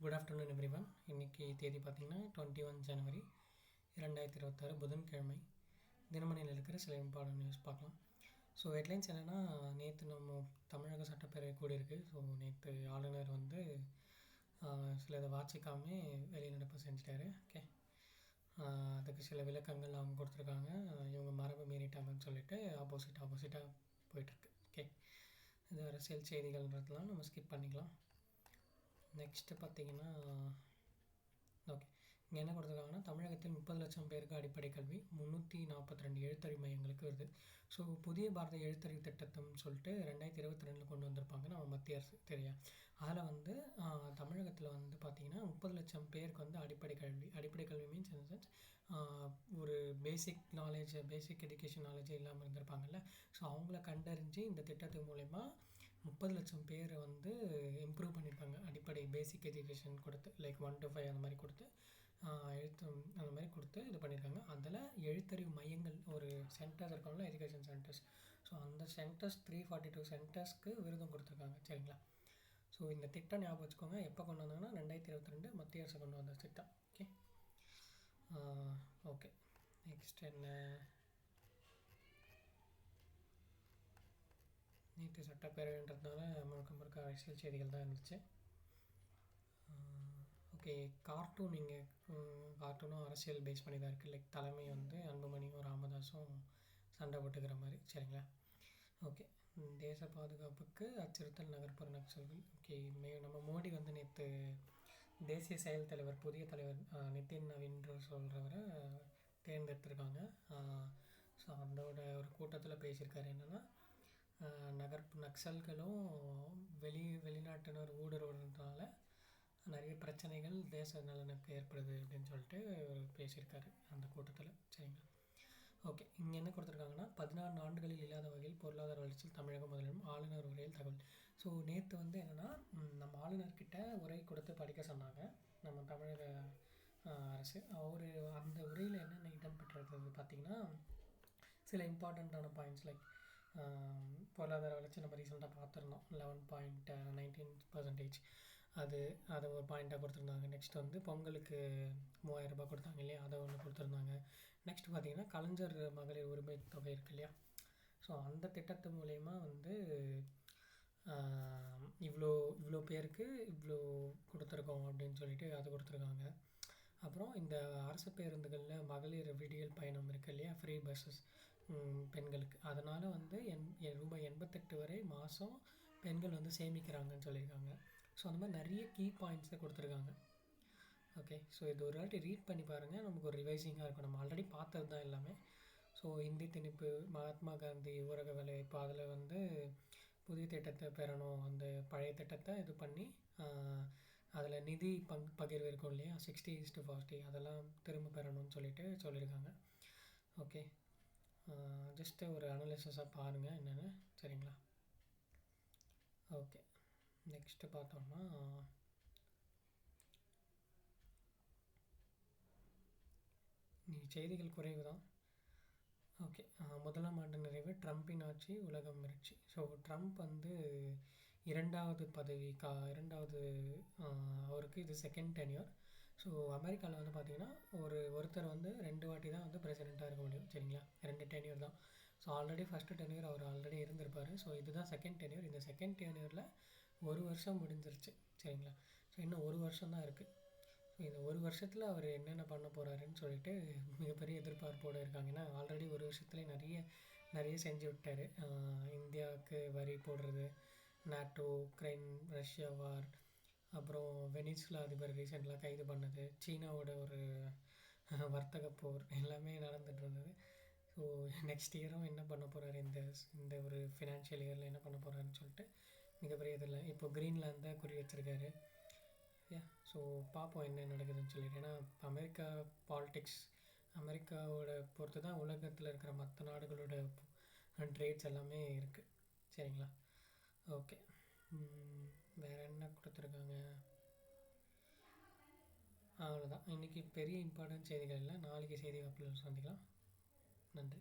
Good afternoon everyone. இன்றைக்கி தேதி பார்த்திங்கன்னா 21 ஜனவரி 2026 புதன்கிழமை. தினமணியில் இருக்கிற சில இம்பார்ட்டன்ட் நியூஸ் பார்க்கலாம். ஸோ ஹெட்லைன்ஸ் என்னென்னா, நேற்று நம்ம தமிழக சட்டப்பேரவை கூடியிருக்கு. ஸோ நேற்று ஆளுநர் வந்து சிலதை வாட்சிக்காமே வெளிநடப்பு செஞ்சிட்டாரு. ஓகே, அதுக்கு சில விளக்கங்கள் அவங்க கொடுத்துருக்காங்க. இவங்க மரபு மீறிட்டாங்கன்னு சொல்லிட்டு ஆப்போசிட்டாக போயிட்டுருக்கு. ஓகே, இது அரசியல் செய்திகள்ன்றதுலாம் நம்ம ஸ்கிப் பண்ணிக்கலாம். நெக்ஸ்ட்டு பார்த்திங்கன்னா, ஓகே, இங்கே என்ன கொடுத்துருக்காங்கன்னா, தமிழகத்தில் 30 லட்சம் பேருக்கு அடிப்படை கல்வி, 342 எழுத்தறிவு மையங்களுக்கு வருது. ஸோ புதிய பாரத எழுத்தறிவு திட்டம்னு சொல்லிட்டு 2022 கொண்டு வந்திருப்பாங்க நம்ம மத்திய அரசு, தெரியா. அதில் வந்து தமிழகத்தில் வந்து பார்த்திங்கன்னா 30 லட்சம் பேருக்கு வந்து அடிப்படை கல்வி மீன்ஸ் இன் சென்ஸ் ஒரு பேசிக் எஜுகேஷன் நாலேஜே இல்லாமல் இருந்திருப்பாங்கல்ல. ஸோ அவங்கள கண்டறிஞ்சு இந்த திட்டத்து மூலயமா 30 லட்சம் பேரை வந்து இம்ப்ரூவ் பண்ணியிருக்காங்க. அடிப்படை பேசிக் எஜுகேஷன் கொடுத்து, லைக் 1 to 5 அந்த மாதிரி கொடுத்து, அந்த மாதிரி கொடுத்து இது பண்ணியிருக்காங்க. அதில் எழுத்தறிவு மையங்கள் ஒரு சென்டர்ஸ் இருக்காங்களா, எஜுகேஷன் சென்டர்ஸ். ஸோ அந்த சென்டர்ஸ் 342 சென்டர்ஸ்க்கு விருதம் கொடுத்துருக்காங்க. சரிங்களா. ஸோ இந்த திட்டம் ஞாபகம் வச்சுக்கோங்க. எப்போ கொண்டு வந்தாங்கன்னா 2022 மத்திய அரசு கொண்டு வந்த திட்டம். ஓகே, நெக்ஸ்ட் என்ன, நேற்று சட்டப்பேரவைன்றதுனால முழுக்க அரசியல் செய்திகள் தான் இருந்துச்சு. ஓகே, கார்ட்டூனும் அரசியல் பேஸ் பண்ணி தான் இருக்குது. லைக் தலைமை வந்து அன்புமணியும் ராமதாஸும் சண்டை போட்டுக்கிற மாதிரி. சரிங்களா. ஓகே, தேச பாதுகாப்புக்கு அச்சுறுத்தல் நகர்ப்புற நக்சல்கள். ஓகே, நம்ம மோடி வந்து நேற்று தேசிய செயல் தலைவர், புதிய தலைவர் நிதின் நவீன்ற சொல்கிறவரை தேர்ந்தெடுத்திருக்காங்க. ஸோ அதோட ஒரு கூட்டத்தில் பேசியிருக்காரு. என்னென்னா, நக்சல்களும் வெளிநாட்டினர் ஊடுருவதுனால நிறைய பிரச்சனைகள் தேச நலனுக்கு ஏற்படுது அப்படின்னு சொல்லிட்டு பேசியிருக்காரு அந்த கூட்டத்தில். சரிங்களா. ஓகே, இங்கே என்ன கொடுத்துருக்காங்கன்னா, 14 ஆண்டுகளில் இல்லாத வகையில் பொருளாதார வளர்ச்சியில் தமிழகம் முதலிடம், ஆளுநர் உரையில் தகவல். ஸோ நேற்று வந்து என்னென்னா, நம்ம ஆளுநர்கிட்ட உரை கொடுத்து படிக்க சொன்னாங்க நம்ம தமிழக அரசு. அந்த உரையில் என்னென்ன இடம்பெற்றது பார்த்திங்கன்னா, சில இம்பார்ட்டண்ட்டான பாயிண்ட்ஸ் லைக் பொருளாதார வளர்ச்சி நம்ம ரீசெண்டாக பார்த்துருந்தோம், 11.19%. அது ஒரு பாயிண்ட்டாக கொடுத்துருந்தாங்க. நெக்ஸ்ட் வந்து பொங்கலுக்கு 3000 ரூபாய் கொடுத்தாங்க இல்லையா, அதை ஒன்று கொடுத்துருந்தாங்க. நெக்ஸ்ட் பார்த்திங்கன்னா, கலைஞர் மகளிர் உரிமை தொகை இருக்கு இல்லையா. ஸோ அந்த திட்டத்து மூலயமா வந்து இவ்வளோ பேருக்கு இவ்வளோ கொடுத்துருக்கோம் அப்படின்னு சொல்லிட்டு அது கொடுத்துருக்காங்க. அப்புறம் இந்த அரசு பேருந்துகளில் மகளிர் விடியல் பயணம் இருக்குது இல்லையா, ஃப்ரீ பஸ்ஸஸ் பெண்களுக்கு, அதனால் வந்து ரூபாய் 88 வரை மாதம் பெண்கள் வந்து சேமிக்கிறாங்கன்னு சொல்லியிருக்காங்க. ஸோ அந்த மாதிரி நிறைய கீ பாயிண்ட்ஸை கொடுத்துருக்காங்க. ஓகே, ஸோ இது ஒரு வாட்டி ரீட் பண்ணி பாருங்கள், நமக்கு ஒரு ரிவைசிங்காக இருக்கும். நம்ம ஆல்ரெடி பார்த்தது தான் எல்லாமே. ஸோ இந்தி திணிப்பு, மகாத்மா காந்தி ஊரக வேலைவாய்ப்பு, அதில் வந்து புதிய திட்டத்தை பெறணும், அந்த பழைய திட்டத்தை இது பண்ணி அதில் நிதி பகிர்வு இருக்கும் இல்லையா, 60:40, அதெல்லாம் திரும்ப பெறணும்னு சொல்லியிருக்காங்க. ஓகே, ஜஸ்ட்டு ஒரு அனாலிசிஸாக பாருங்கள் என்னென்னு. சரிங்களா. ஓகே, நெக்ஸ்ட்டு பார்த்தோம்னா, செய்திகள் குறைவு தான். ஓகே, முதலாம் ஆண்டு நிறைவு, ட்ரம்பின் ஆட்சி உலகம் மிரட்சி. ஸோ ட்ரம்ப் வந்து இரண்டாவது அவருக்கு இது செகண்ட் டென்யூர். ஸோ அமெரிக்காவில் வந்து பார்த்திங்கன்னா ஒருத்தர் வந்து 2 வாட்டி தான் வந்து பிரசிடெண்ட்டாக இருக்க முடியும். சரிங்களா, 2 டென்யூர் தான். ஸோ ஆல்ரெடி ஃபஸ்ட்டு டென்யூர் அவர் ஆல்ரெடி இருந்திருப்பார். ஸோ இதுதான் செகண்ட் டென்யூர். இந்த செகண்ட் டென்யூரில் 1 வருஷம் முடிஞ்சிருச்சு. சரிங்களா. ஸோ இன்னும் 1 வருஷம் தான் இருக்குது. ஸோ இந்த 1 வருஷத்தில் அவர் என்னென்ன பண்ண போகிறாருன்னு சொல்லிட்டு மிகப்பெரிய எதிர்பார்ப்போடு இருக்காங்க. ஏன்னா ஆல்ரெடி 1 வருஷத்துலேயே நிறைய செஞ்சு விட்டார். இந்தியாவுக்கு வரி போடுறது, நாட்டோ, உக்ரைன், ரஷ்யா வார், அப்புறம் வெனிசுலா அதிபர் ரீசெண்டாக கைது பண்ணது, சீனாவோட ஒரு வர்த்தக போர், எல்லாமே நடந்துகிட்டு இருந்தது. ஸோ நெக்ஸ்ட் இயரும் என்ன பண்ண போகிறாரு, இந்த ஒரு ஃபினான்ஷியல் இயரில் என்ன பண்ண போகிறாருன்னு சொல்லிட்டு மிகப்பெரிய இதில் இப்போ கிரீன்லாந்து குறி வச்சுருக்காரு. ஸோ பார்ப்போம் என்ன நடக்குதுன்னு சொல்லிட்டு. ஏன்னா அமெரிக்கா பாலிடிக்ஸ், அமெரிக்காவோட பொறுத்து தான் உலகத்தில் இருக்கிற மற்ற நாடுகளோட ட்ரேட்ஸ் எல்லாமே இருக்குது. சரிங்களா. ஓகே, வேறு என்ன கொடுத்துருக்காங்க, அவ்வளோதான். இன்றைக்கி பெரிய இம்பார்ட்டன்ட் செய்திகள் இல்லை. நாளைக்கு செய்தி வாய்ப்பில் சந்திக்கலாம். நன்றி.